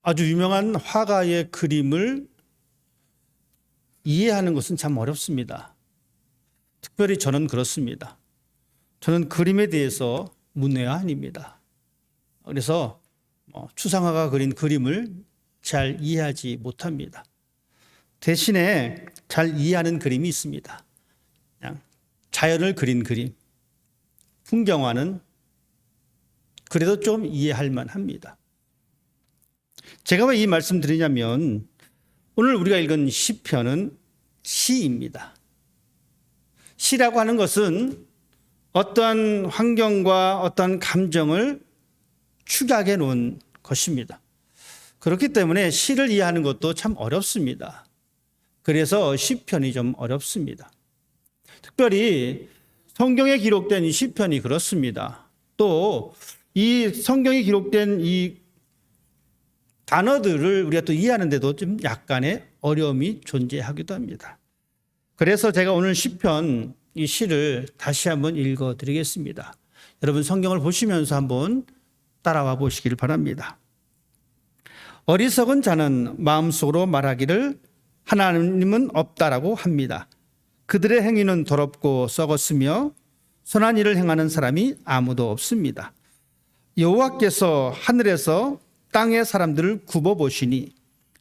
아주 유명한 화가의 그림을 이해하는 것은 참 어렵습니다. 특별히 저는 그렇습니다. 저는 그림에 대해서 문외한입니다. 그래서 추상화가 그린 그림을 잘 이해하지 못합니다. 대신에 잘 이해하는 그림이 있습니다. 그냥 자연을 그린 그림, 풍경화는 그래도 좀 이해할 만합니다. 제가 왜 이 말씀 드리냐면 오늘 우리가 읽은 시편은 시입니다. 시라고 하는 것은 어떠한 환경과 어떠한 감정을 축약해 놓은 것입니다. 그렇기 때문에 시를 이해하는 것도 참 어렵습니다. 그래서 시편이 좀 어렵습니다. 특별히 성경에 기록된 이 시편이 그렇습니다. 또 이 성경에 기록된 이 단어들을 우리가 또 이해하는데도 좀 약간의 어려움이 존재하기도 합니다. 그래서 제가 오늘 시편 이 시를 다시 한번 읽어드리겠습니다. 여러분 성경을 보시면서 한번 따라와 보시길 바랍니다. 어리석은 자는 마음속으로 말하기를 하나님은 없다라고 합니다. 그들의 행위는 더럽고 썩었으며 선한 일을 행하는 사람이 아무도 없습니다. 여호와께서 하늘에서 땅의 사람들을 굽어보시니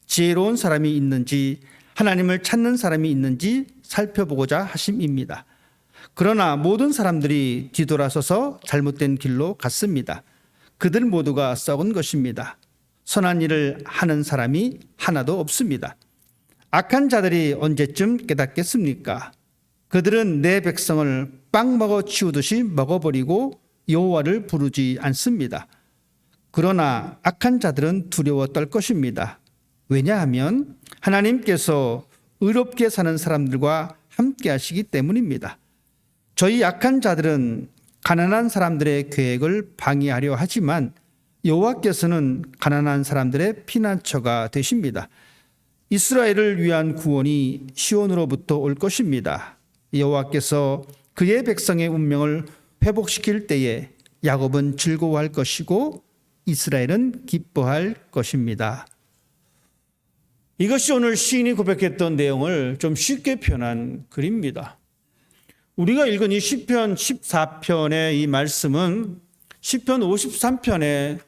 지혜로운 사람이 있는지 하나님을 찾는 사람이 있는지 살펴보고자 하심입니다. 그러나 모든 사람들이 뒤돌아서서 잘못된 길로 갔습니다. 그들 모두가 썩은 것입니다. 선한 일을 하는 사람이 하나도 없습니다. 악한 자들이 언제쯤 깨닫겠습니까? 그들은 내 백성을 빵 먹어 치우듯이 먹어버리고 여호와를 부르지 않습니다. 그러나 악한 자들은 두려워 떨 것입니다. 왜냐하면 하나님께서 의롭게 사는 사람들과 함께 하시기 때문입니다. 저희 악한 자들은 가난한 사람들의 계획을 방해하려 하지만 여호와께서는 가난한 사람들의 피난처가 되십니다. 이스라엘을 위한 구원이 시온으로부터 올 것입니다. 여호와께서 그의 백성의 운명을 회복시킬 때에 야곱은 즐거워할 것이고 이스라엘은 기뻐할 것입니다. 이것이 오늘 시인이 고백했던 내용을 좀 쉽게 표현한 글입니다. 우리가 읽은 이 시편 14편의 이 말씀은 시편 53편에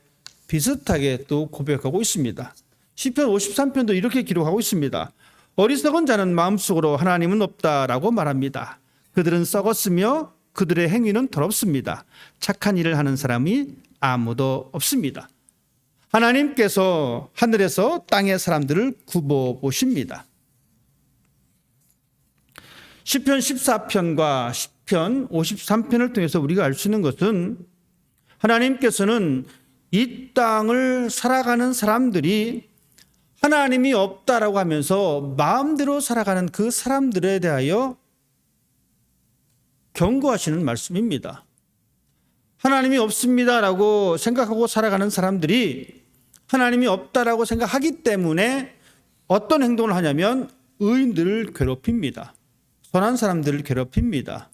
비슷하게 또 고백하고 있습니다. 시편 53편도 이렇게 기록하고 있습니다. 어리석은 자는 마음속으로 하나님은 없다라고 말합니다. 그들은 썩었으며 그들의 행위는 더럽습니다. 착한 일을 하는 사람이 아무도 없습니다. 하나님께서 하늘에서 땅의 사람들을 굽어 보십니다. 시편 14편과 시편 53편을 통해서 우리가 알 수 있는 것은 하나님께서는 이 땅을 살아가는 사람들이 하나님이 없다라고 하면서 마음대로 살아가는 그 사람들에 대하여 경고하시는 말씀입니다. 하나님이 없습니다라고 생각하고 살아가는 사람들이 하나님이 없다라고 생각하기 때문에 어떤 행동을 하냐면 의인들을 괴롭힙니다. 선한 사람들을 괴롭힙니다.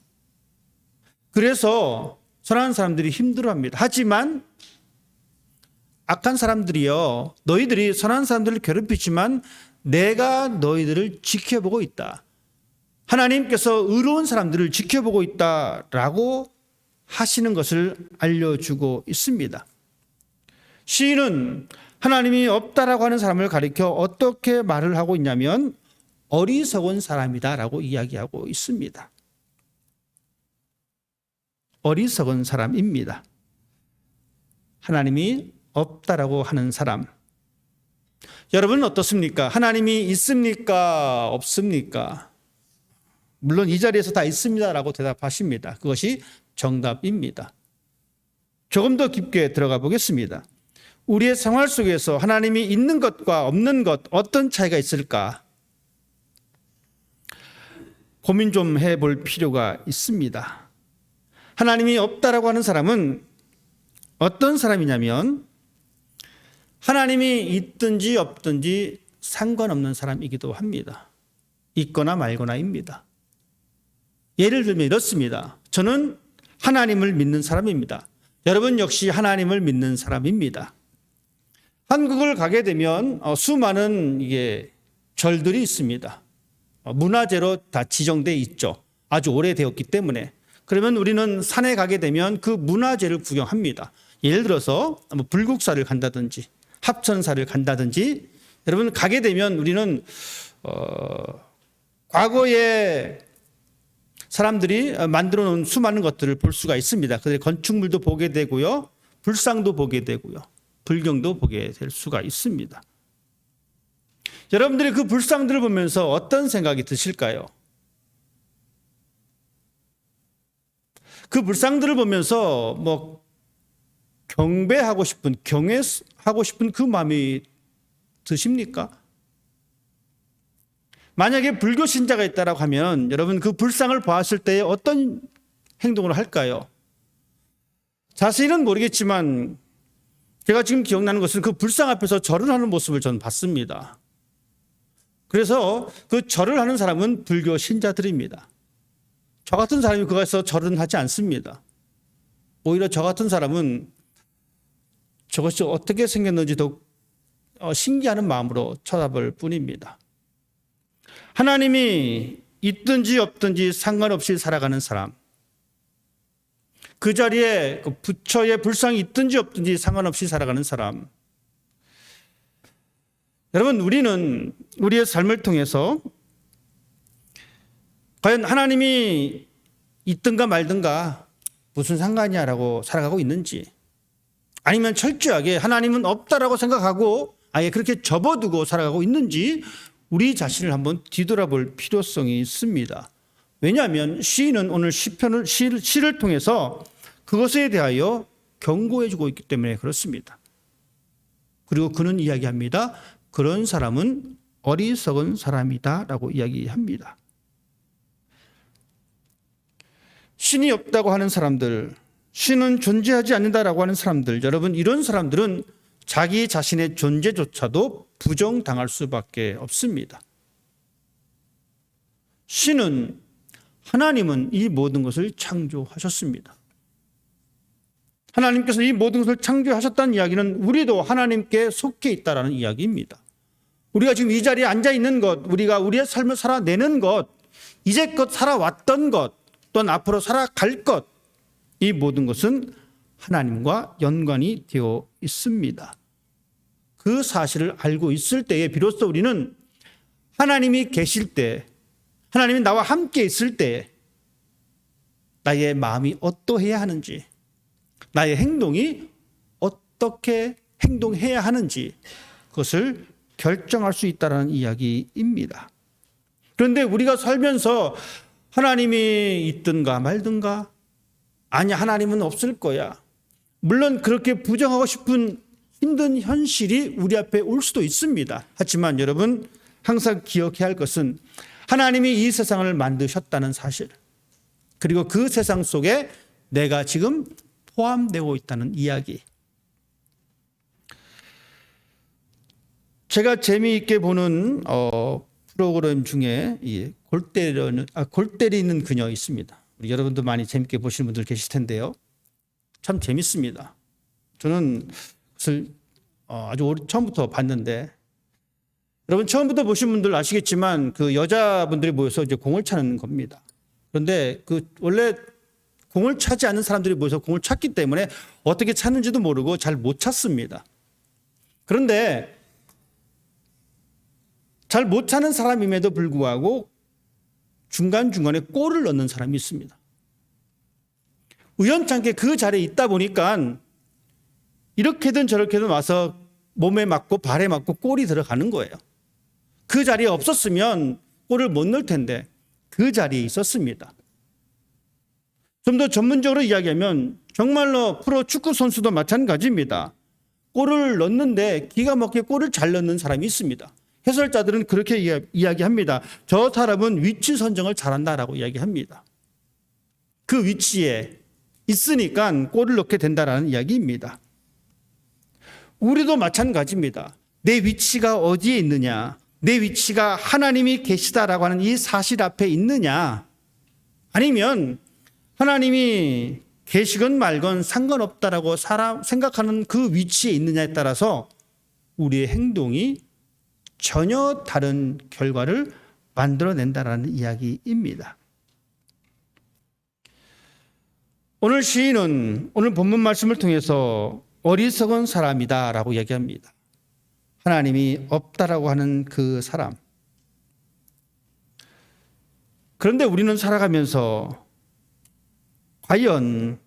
그래서 선한 사람들이 힘들어합니다. 하지만 악한 사람들이요, 너희들이 선한 사람들을 괴롭히지만 내가 너희들을 지켜보고 있다. 하나님께서 의로운 사람들을 지켜보고 있다라고 하시는 것을 알려주고 있습니다. 시인은 하나님이 없다라고 하는 사람을 가리켜 어떻게 말을 하고 있냐면 어리석은 사람이다라고 이야기하고 있습니다. 어리석은 사람입니다. 하나님이 없다라고 하는 사람. 여러분은 어떻습니까? 하나님이 있습니까? 없습니까? 물론 이 자리에서 다 있습니다라고 대답하십니다. 그것이 정답입니다. 조금 더 깊게 들어가 보겠습니다. 우리의 생활 속에서 하나님이 있는 것과 없는 것 어떤 차이가 있을까? 고민 좀 해볼 필요가 있습니다. 하나님이 없다라고 하는 사람은 어떤 사람이냐면 하나님이 있든지 없든지 상관없는 사람이기도 합니다. 있거나 말거나입니다. 예를 들면 이렇습니다. 저는 하나님을 믿는 사람입니다. 여러분 역시 하나님을 믿는 사람입니다. 한국을 가게 되면 수많은 절들이 있습니다. 문화재로 다 지정돼 있죠. 아주 오래되었기 때문에. 그러면 우리는 산에 가게 되면 그 문화재를 구경합니다. 예를 들어서 불국사를 간다든지 합천사를 간다든지, 여러분 가게 되면 우리는 과거에 사람들이 만들어 놓은 수많은 것들을 볼 수가 있습니다. 그들의 건축물도 보게 되고요, 불상도 보게 되고요, 불경도 보게 될 수가 있습니다. 여러분들이 그 불상들을 보면서 어떤 생각이 드실까요? 그 불상들을 보면서 경배하고 싶은, 경외하고 싶은 그 마음이 드십니까? 만약에 불교 신자가 있다라고 하면 여러분 그 불상을 보았을 때 어떤 행동을 할까요? 자세히는 모르겠지만 제가 지금 기억나는 것은 그 불상 앞에서 절을 하는 모습을 저는 봤습니다. 그래서 그 절을 하는 사람은 불교 신자들입니다. 저 같은 사람이 그것에서 절은 하지 않습니다. 오히려 저 같은 사람은 저것이 어떻게 생겼는지 더 신기하는 마음으로 쳐다볼 뿐입니다. 하나님이 있든지 없든지 상관없이 살아가는 사람, 그 자리에 그 부처의 불상이 있든지 없든지 상관없이 살아가는 사람, 여러분 우리는 우리의 삶을 통해서 과연 하나님이 있든가 말든가 무슨 상관이야라고 살아가고 있는지, 아니면 철저하게 하나님은 없다라고 생각하고 아예 그렇게 접어두고 살아가고 있는지 우리 자신을 한번 뒤돌아볼 필요성이 있습니다. 왜냐하면 시인은 오늘 시를 통해서 그것에 대하여 경고해주고 있기 때문에 그렇습니다. 그리고 그는 이야기합니다. 그런 사람은 어리석은 사람이다 라고 이야기합니다. 신이 없다고 하는 사람들, 신은 존재하지 않는다라고 하는 사람들, 여러분 이런 사람들은 자기 자신의 존재조차도 부정당할 수밖에 없습니다. 신은, 하나님은 이 모든 것을 창조하셨습니다. 하나님께서 이 모든 것을 창조하셨다는 이야기는 우리도 하나님께 속해 있다는 이야기입니다. 우리가 지금 이 자리에 앉아 있는 것, 우리가 우리의 삶을 살아내는 것, 이제껏 살아왔던 것, 또는 앞으로 살아갈 것, 이 모든 것은 하나님과 연관이 되어 있습니다. 그 사실을 알고 있을 때에 비로소 우리는 하나님이 계실 때, 하나님이 나와 함께 있을 때 나의 마음이 어떠해야 하는지, 나의 행동이 어떻게 행동해야 하는지 그것을 결정할 수 있다는 이야기입니다. 그런데 우리가 살면서 하나님이 있든가 말든가, 아니 하나님은 없을 거야, 물론 그렇게 부정하고 싶은 힘든 현실이 우리 앞에 올 수도 있습니다. 하지만 여러분 항상 기억해야 할 것은 하나님이 이 세상을 만드셨다는 사실, 그리고 그 세상 속에 내가 지금 포함되고 있다는 이야기. 제가 재미있게 보는 프로그램 중에 골 때리는 그녀 있습니다. 우리 여러분도 많이 재밌게 보시는 분들 계실 텐데요. 참 재밌습니다. 저는 그것을 아주 처음부터 봤는데, 여러분 처음부터 보신 분들 아시겠지만 그 여자분들이 모여서 이제 공을 차는 겁니다. 그런데 그 원래 공을 차지 않는 사람들이 모여서 공을 찼기 때문에 어떻게 찼는지도 모르고 잘 못 찼습니다. 그런데 잘 못 차는 사람임에도 불구하고 중간중간에 골을 넣는 사람이 있습니다. 우연찮게 그 자리에 있다 보니까 이렇게든 저렇게든 와서 몸에 맞고 발에 맞고 골이 들어가는 거예요. 그 자리에 없었으면 골을 못 넣을 텐데 그 자리에 있었습니다. 좀 더 전문적으로 이야기하면 정말로 프로 축구 선수도 마찬가지입니다. 골을 넣는데 기가 막히게 골을 잘 넣는 사람이 있습니다. 해설자들은 그렇게 이야기합니다. 저 사람은 위치 선정을 잘한다라고 이야기합니다. 그 위치에 있으니까 골을 넣게 된다라는 이야기입니다. 우리도 마찬가지입니다. 내 위치가 어디에 있느냐, 내 위치가 하나님이 계시다라고 하는 이 사실 앞에 있느냐, 아니면 하나님이 계시건 말건 상관없다라고 생각하는 그 위치에 있느냐에 따라서 우리의 행동이 전혀 다른 결과를 만들어낸다라는 이야기입니다. 오늘 시인은 오늘 본문 말씀을 통해서 어리석은 사람이다라고 얘기합니다. 하나님이 없다라고 하는 그 사람. 그런데 우리는 살아가면서 과연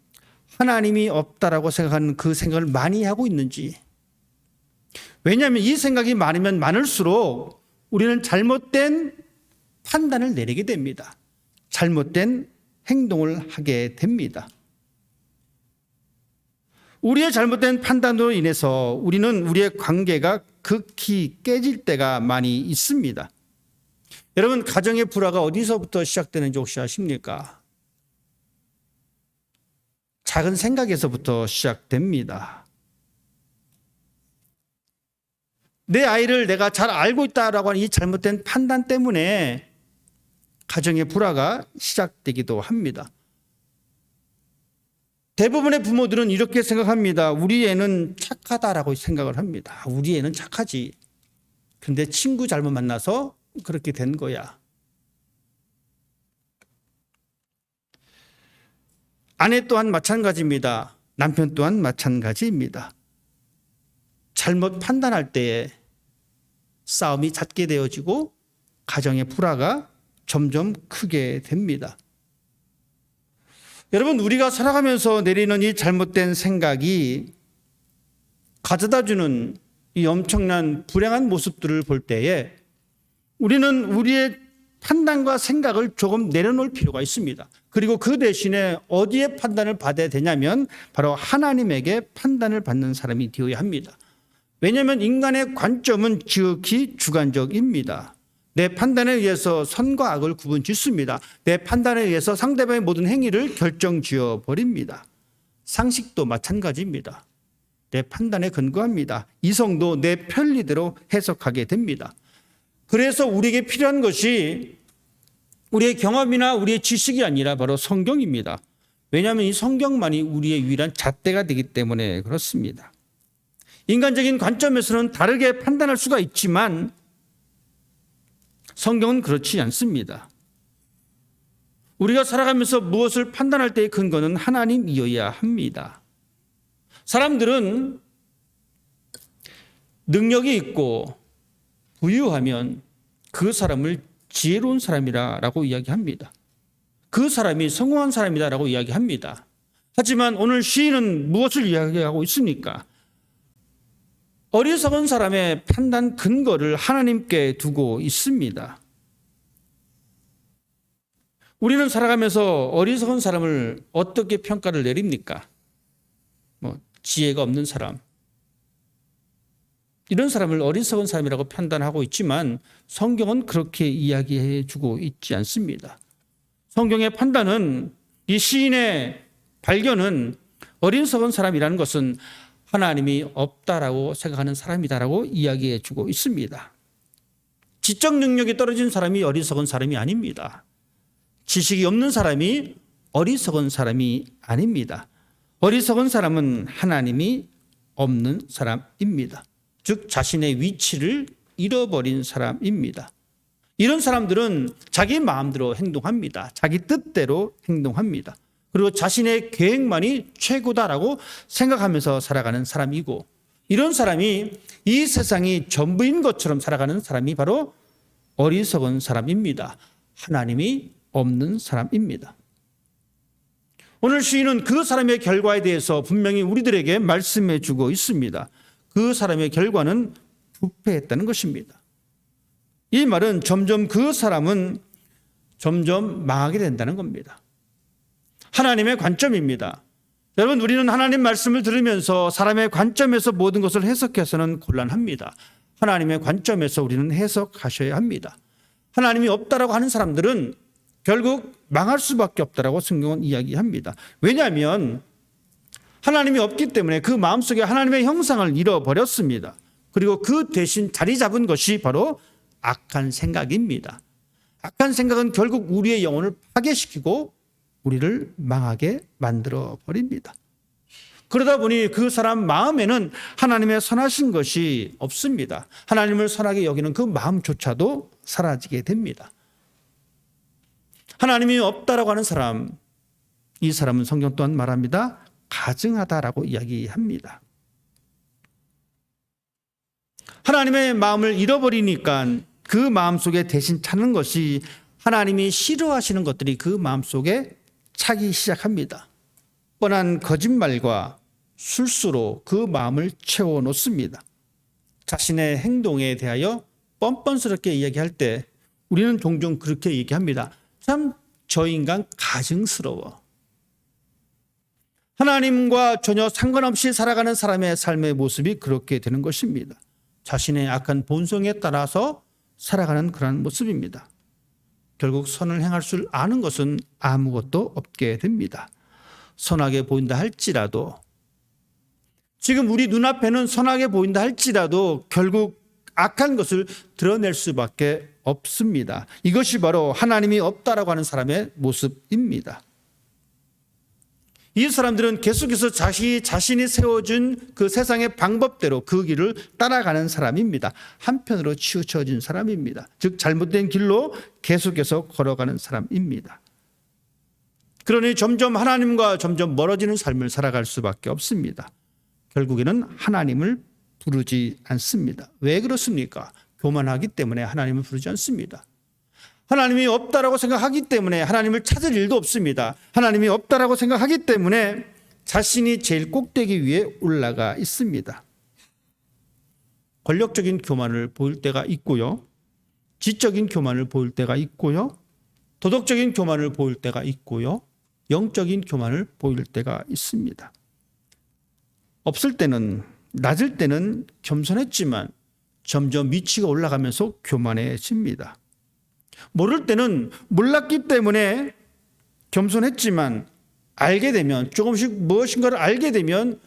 하나님이 없다라고 생각하는 그 생각을 많이 하고 있는지. 왜냐하면 이 생각이 많으면 많을수록 우리는 잘못된 판단을 내리게 됩니다. 잘못된 행동을 하게 됩니다. 우리의 잘못된 판단으로 인해서 우리는 우리의 관계가 극히 깨질 때가 많이 있습니다. 여러분, 가정의 불화가 어디서부터 시작되는지 혹시 아십니까? 작은 생각에서부터 시작됩니다. 내 아이를 내가 잘 알고 있다라고 하는 이 잘못된 판단 때문에 가정의 불화가 시작되기도 합니다. 대부분의 부모들은 이렇게 생각합니다. 우리 애는 착하다라고 생각을 합니다. 우리 애는 착하지. 근데 친구 잘못 만나서 그렇게 된 거야. 아내 또한 마찬가지입니다. 남편 또한 마찬가지입니다. 잘못 판단할 때에 싸움이 잦게 되어지고 가정의 불화가 점점 크게 됩니다. 여러분, 우리가 살아가면서 내리는 이 잘못된 생각이 가져다주는 이 엄청난 불행한 모습들을 볼 때에 우리는 우리의 판단과 생각을 조금 내려놓을 필요가 있습니다. 그리고 그 대신에 어디에 판단을 받아야 되냐면 바로 하나님에게 판단을 받는 사람이 되어야 합니다. 왜냐하면 인간의 관점은 지극히 주관적입니다. 내 판단에 의해서 선과 악을 구분 짓습니다. 내 판단에 의해서 상대방의 모든 행위를 결정지어 버립니다. 상식도 마찬가지입니다. 내 판단에 근거합니다. 이성도 내 편리대로 해석하게 됩니다. 그래서 우리에게 필요한 것이 우리의 경험이나 우리의 지식이 아니라 바로 성경입니다. 왜냐하면 이 성경만이 우리의 유일한 잣대가 되기 때문에 그렇습니다. 인간적인 관점에서는 다르게 판단할 수가 있지만 성경은 그렇지 않습니다. 우리가 살아가면서 무엇을 판단할 때의 근거는 하나님이어야 합니다. 사람들은 능력이 있고 부유하면 그 사람을 지혜로운 사람이라고 이야기합니다. 그 사람이 성공한 사람이다라고 이야기합니다. 하지만 오늘 시인은 무엇을 이야기하고 있습니까? 어리석은 사람의 판단 근거를 하나님께 두고 있습니다. 우리는 살아가면서 어리석은 사람을 어떻게 평가를 내립니까? 지혜가 없는 사람. 이런 사람을 어리석은 사람이라고 판단하고 있지만 성경은 그렇게 이야기해 주고 있지 않습니다. 성경의 판단은 이 시인의 발견은 어리석은 사람이라는 것은 하나님이 없다라고 생각하는 사람이다라고 이야기해 주고 있습니다. 지적 능력이 떨어진 사람이 어리석은 사람이 아닙니다. 지식이 없는 사람이 어리석은 사람이 아닙니다. 어리석은 사람은 하나님이 없는 사람입니다. 즉 자신의 위치를 잃어버린 사람입니다. 이런 사람들은 자기 마음대로 행동합니다. 자기 뜻대로 행동합니다. 그리고 자신의 계획만이 최고다라고 생각하면서 살아가는 사람이고, 이런 사람이 이 세상이 전부인 것처럼 살아가는 사람이 바로 어리석은 사람입니다. 하나님이 없는 사람입니다. 오늘 시인은 그 사람의 결과에 대해서 분명히 우리들에게 말씀해 주고 있습니다. 그 사람의 결과는 부패했다는 것입니다. 이 말은 점점 그 사람은 점점 망하게 된다는 겁니다. 하나님의 관점입니다. 여러분, 우리는 하나님 말씀을 들으면서 사람의 관점에서 모든 것을 해석해서는 곤란합니다. 하나님의 관점에서 우리는 해석하셔야 합니다. 하나님이 없다라고 하는 사람들은 결국 망할 수밖에 없다라고 성경은 이야기합니다. 왜냐하면 하나님이 없기 때문에 그 마음속에 하나님의 형상을 잃어버렸습니다. 그리고 그 대신 자리 잡은 것이 바로 악한 생각입니다. 악한 생각은 결국 우리의 영혼을 파괴시키고 우리를 망하게 만들어 버립니다. 그러다 보니 그 사람 마음에는 하나님의 선하신 것이 없습니다. 하나님을 선하게 여기는 그 마음조차도 사라지게 됩니다. 하나님이 없다라고 하는 사람, 이 사람은 성경 또한 말합니다. 가증하다라고 이야기합니다. 하나님의 마음을 잃어버리니까 그 마음속에 대신 찾는 것이 하나님이 싫어하시는 것들이 그 마음속에 차기 시작합니다. 뻔한 거짓말과 술수로 그 마음을 채워놓습니다. 자신의 행동에 대하여 뻔뻔스럽게 이야기할 때 우리는 종종 그렇게 얘기합니다. 참 저 인간 가증스러워. 하나님과 전혀 상관없이 살아가는 사람의 삶의 모습이 그렇게 되는 것입니다. 자신의 악한 본성에 따라서 살아가는 그런 모습입니다. 결국 선을 행할 줄 아는 것은 아무것도 없게 됩니다. 선하게 보인다 할지라도, 지금 우리 눈앞에는 선하게 보인다 할지라도 결국 악한 것을 드러낼 수밖에 없습니다. 이것이 바로 하나님이 없다라고 하는 사람의 모습입니다. 이 사람들은 계속해서 자신이 세워준 그 세상의 방법대로 그 길을 따라가는 사람입니다. 한편으로 치우쳐진 사람입니다. 즉 잘못된 길로 계속해서 걸어가는 사람입니다. 그러니 점점 하나님과 점점 멀어지는 삶을 살아갈 수밖에 없습니다. 결국에는 하나님을 부르지 않습니다. 왜 그렇습니까? 교만하기 때문에 하나님을 부르지 않습니다. 하나님이 없다라고 생각하기 때문에 하나님을 찾을 일도 없습니다. 하나님이 없다라고 생각하기 때문에 자신이 제일 꼭대기 위에 올라가 있습니다. 권력적인 교만을 보일 때가 있고요. 지적인 교만을 보일 때가 있고요. 도덕적인 교만을 보일 때가 있고요. 영적인 교만을 보일 때가 있습니다. 없을 때는, 낮을 때는 겸손했지만 점점 위치가 올라가면서 교만해집니다. 모를 때는 몰랐기 때문에 겸손했지만 알게 되면, 조금씩 무엇인가를 알게 되면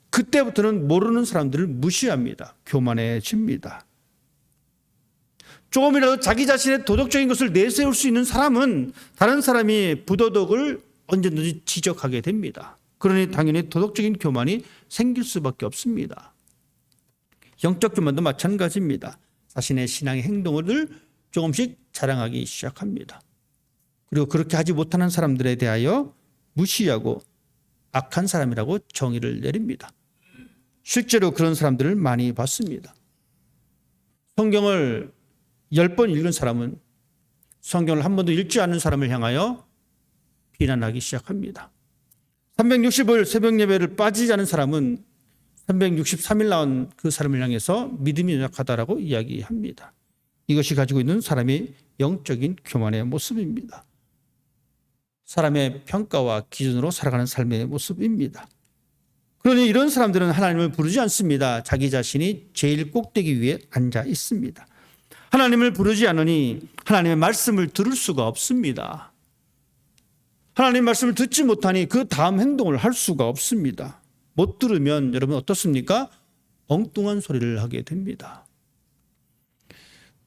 그때부터는 모르는 사람들을 무시합니다. 교만해집니다. 조금이라도 자기 자신의 도덕적인 것을 내세울 수 있는 사람은 다른 사람이 부도덕을 언제든지 지적하게 됩니다. 그러니 당연히 도덕적인 교만이 생길 수밖에 없습니다. 영적 교만도 마찬가지입니다. 자신의 신앙의 행동을 조금씩 자랑하기 시작합니다. 그리고 그렇게 하지 못하는 사람들에 대하여 무시하고 악한 사람이라고 정의를 내립니다. 실제로 그런 사람들을 많이 봤습니다. 성경을 10번 읽은 사람은 성경을 한 번도 읽지 않은 사람을 향하여 비난하기 시작합니다. 365일 새벽 예배를 빠지지 않은 사람은 363일 나온 그 사람을 향해서 믿음이 연약하다라고 이야기합니다. 이것이 가지고 있는 사람의 영적인 교만의 모습입니다. 사람의 평가와 기준으로 살아가는 삶의 모습입니다. 그러니 이런 사람들은 하나님을 부르지 않습니다. 자기 자신이 제일 꼭대기 위에 앉아 있습니다. 하나님을 부르지 않으니 하나님의 말씀을 들을 수가 없습니다. 하나님의 말씀을 듣지 못하니 그 다음 행동을 할 수가 없습니다. 못 들으면 여러분 어떻습니까? 엉뚱한 소리를 하게 됩니다.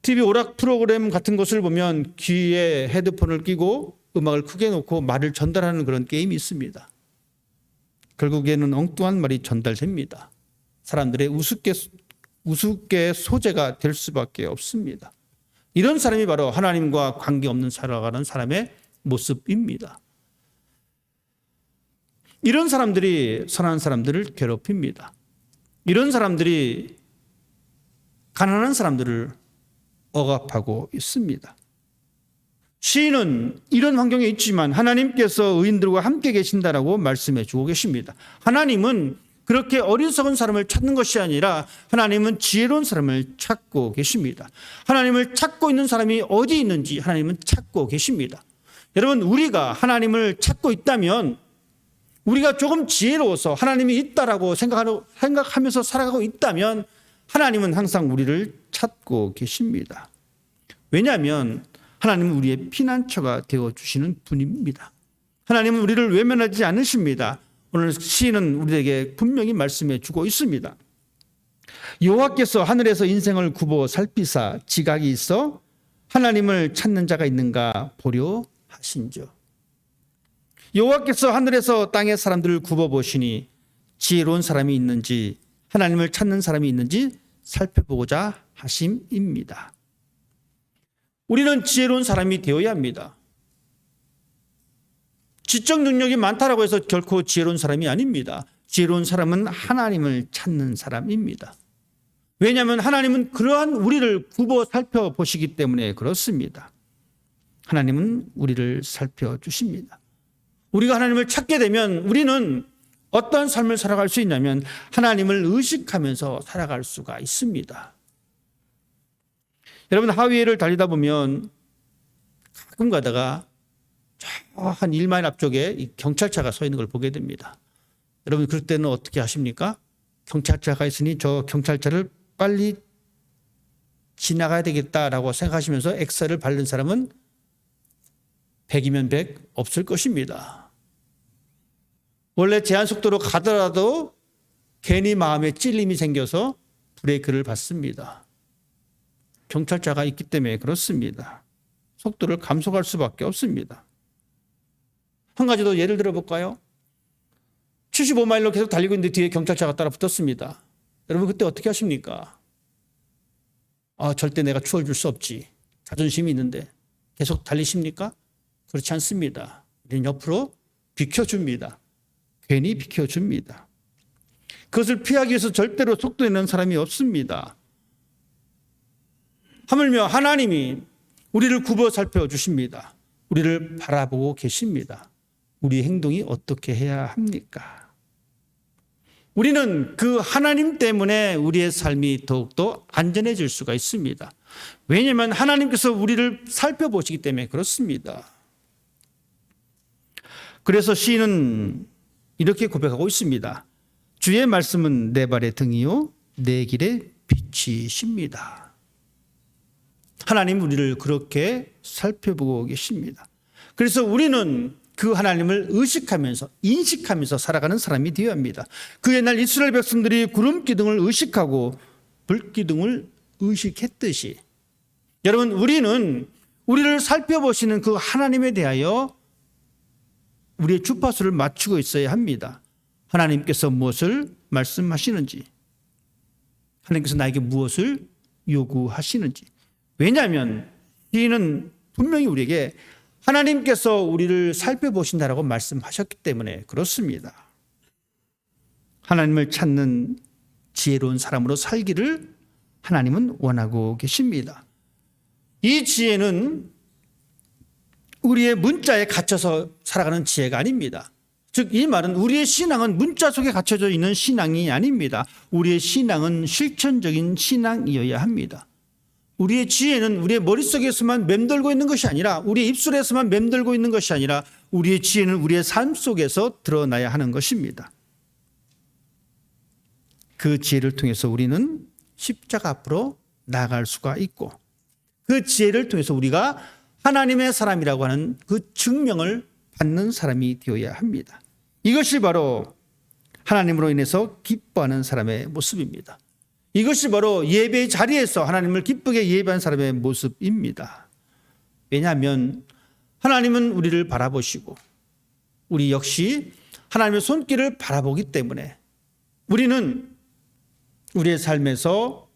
TV 오락 프로그램 같은 것을 보면 귀에 헤드폰을 끼고 음악을 크게 놓고 말을 전달하는 그런 게임이 있습니다. 결국에는 엉뚱한 말이 전달됩니다. 사람들의 우습게 소재가 될 수밖에 없습니다. 이런 사람이 바로 하나님과 관계없는 살아가는 사람의 모습입니다. 이런 사람들이 선한 사람들을 괴롭힙니다. 이런 사람들이 가난한 사람들을 억압하고 있습니다. 시인은 이런 환경에 있지만 하나님께서 의인들과 함께 계신다라고 말씀해 주고 계십니다. 하나님은 그렇게 어리석은 사람을 찾는 것이 아니라 하나님은 지혜로운 사람을 찾고 계십니다. 하나님을 찾고 있는 사람이 어디 있는지 하나님은 찾고 계십니다. 여러분, 우리가 하나님을 찾고 있다면, 우리가 조금 지혜로워서 하나님이 있다라고 생각하면서 살아가고 있다면 하나님은 항상 우리를 찾고 계십니다. 왜냐하면 하나님은 우리의 피난처가 되어주시는 분입니다. 하나님은 우리를 외면하지 않으십니다. 오늘 시인은 우리에게 분명히 말씀해 주고 있습니다. 여호와께서 하늘에서 인생을 굽어 살피사 지각이 있어 하나님을 찾는 자가 있는가 보려 하신즉. 여호와께서 하늘에서 땅의 사람들을 굽어 보시니 지혜로운 사람이 있는지, 하나님을 찾는 사람이 있는지 살펴보고자 하심입니다. 우리는 지혜로운 사람이 되어야 합니다. 지적 능력이 많다라고 해서 결코 지혜로운 사람이 아닙니다. 지혜로운 사람은 하나님을 찾는 사람입니다. 왜냐하면 하나님은 그러한 우리를 굽어 살펴보시기 때문에 그렇습니다. 하나님은 우리를 살펴주십니다. 우리가 하나님을 찾게 되면 우리는 어떤 삶을 살아갈 수 있냐면 하나님을 의식하면서 살아갈 수가 있습니다. 여러분, 하위에를 달리다 보면 가끔 가다가 저 한 1마일 앞쪽에 경찰차가 서 있는 걸 보게 됩니다. 여러분, 그럴 때는 어떻게 하십니까? 경찰차가 있으니 저 경찰차를 빨리 지나가야 되겠다라고 생각하시면서 엑셀을 밟는 사람은 100이면 100 없을 것입니다. 원래 제한 속도로 가더라도 괜히 마음에 찔림이 생겨서 브레이크를 밟습니다. 경찰차가 있기 때문에 그렇습니다. 속도를 감속할 수밖에 없습니다. 한 가지 더 예를 들어볼까요? 75마일로 계속 달리고 있는데 뒤에 경찰차가 따라 붙었습니다. 여러분, 그때 어떻게 하십니까? 절대 내가 추월줄 수 없지. 자존심이 있는데 계속 달리십니까? 그렇지 않습니다. 우리는 옆으로 비켜줍니다. 괜히 비켜줍니다. 그것을 피하기 위해서 절대로 속도 내는 사람이 없습니다. 하물며 하나님이 우리를 굽어 살펴주십니다. 우리를 바라보고 계십니다. 우리의 행동이 어떻게 해야 합니까? 우리는 그 하나님 때문에 우리의 삶이 더욱더 안전해질 수가 있습니다. 왜냐하면 하나님께서 우리를 살펴보시기 때문에 그렇습니다. 그래서 시인은 이렇게 고백하고 있습니다. 주의 말씀은 내 발의 등이요 내 길의 빛이십니다. 하나님 우리를 그렇게 살펴보고 계십니다. 그래서 우리는 그 하나님을 의식하면서 인식하면서 살아가는 사람이 되어야 합니다. 그 옛날 이스라엘 백성들이 구름 기둥을 의식하고 불 기둥을 의식했듯이 여러분, 우리는 우리를 살펴보시는 그 하나님에 대하여 우리의 주파수를 맞추고 있어야 합니다. 하나님께서 무엇을 말씀하시는지, 하나님께서 나에게 무엇을 요구하시는지. 왜냐하면 시인은 분명히 우리에게 하나님께서 우리를 살펴보신다라고 말씀하셨기 때문에 그렇습니다. 하나님을 찾는 지혜로운 사람으로 살기를 하나님은 원하고 계십니다. 이 지혜는 우리의 문자에 갇혀서 살아가는 지혜가 아닙니다. 즉, 이 말은 우리의 신앙은 문자 속에 갇혀져 있는 신앙이 아닙니다. 우리의 신앙은 실천적인 신앙이어야 합니다. 우리의 지혜는 우리의 머릿속에서만 맴돌고 있는 것이 아니라, 우리의 입술에서만 맴돌고 있는 것이 아니라, 우리의 지혜는 우리의 삶 속에서 드러나야 하는 것입니다. 그 지혜를 통해서 우리는 십자가 앞으로 나아갈 수가 있고, 그 지혜를 통해서 우리가 하나님의 사람이라고 하는 그 증명을 받는 사람이 되어야 합니다. 이것이 바로 하나님으로 인해서 기뻐하는 사람의 모습입니다. 이것이 바로 예배의 자리에서 하나님을 기쁘게 예배한 사람의 모습입니다. 왜냐하면 하나님은 우리를 바라보시고 우리 역시 하나님의 손길을 바라보기 때문에 우리는 우리의 삶에서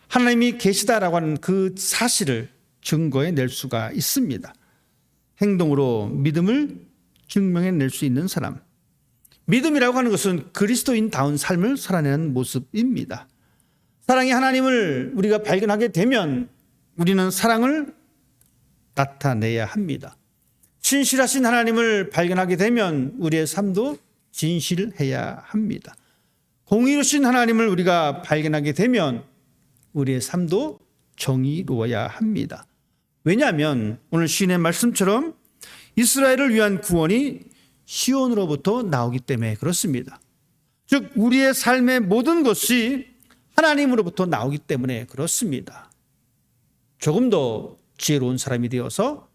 하나님이 계시다라고 하는 그 사실을 증거해낼 수가 있습니다. 행동으로 믿음을 증명해낼 수 있는 사람. 믿음이라고 하는 것은 그리스도인다운 삶을 살아내는 모습입니다. 사랑의 하나님을 우리가 발견하게 되면 우리는 사랑을 나타내야 합니다. 진실하신 하나님을 발견하게 되면 우리의 삶도 진실해야 합니다. 공의로우신 하나님을 우리가 발견하게 되면 우리의 삶도 정의로워야 합니다. 왜냐하면 오늘 시인의 말씀처럼 이스라엘을 위한 구원이 시온으로부터 나오기 때문에 그렇습니다. 즉 우리의 삶의 모든 것이 하나님으로부터 나오기 때문에 그렇습니다. 조금 더 지혜로운 사람이 되어서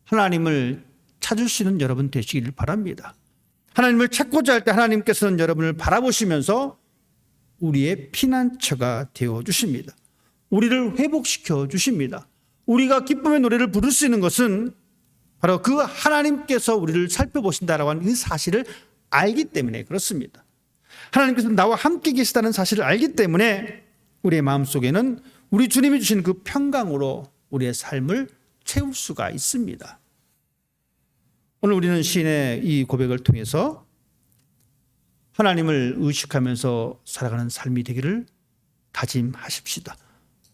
하나님을 찾으시는 여러분 되시길 바랍니다. 하나님을 찾고자 할 때 하나님께서는 여러분을 바라보시면서 우리의 피난처가 되어주십니다. 우리를 회복시켜 주십니다. 우리가 기쁨의 노래를 부를 수 있는 것은 바로 그 하나님께서 우리를 살펴보신다라고 하는 이 사실을 알기 때문에 그렇습니다. 하나님께서 나와 함께 계시다는 사실을 알기 때문에 우리의 마음속에는 우리 주님이 주신 그 평강으로 우리의 삶을 채울 수가 있습니다. 오늘 우리는 시인의 이 고백을 통해서 하나님을 의식하면서 살아가는 삶이 되기를 다짐하십시다.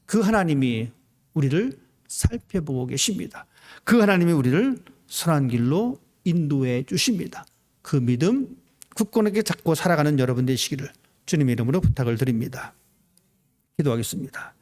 그 하나님이 우리를 살펴보고 계십니다. 그 하나님이 우리를 선한 길로 인도해 주십니다. 그 믿음 굳건하게 잡고 살아가는 여러분 되시기를 주님의 이름으로 부탁을 드립니다. 기도하겠습니다.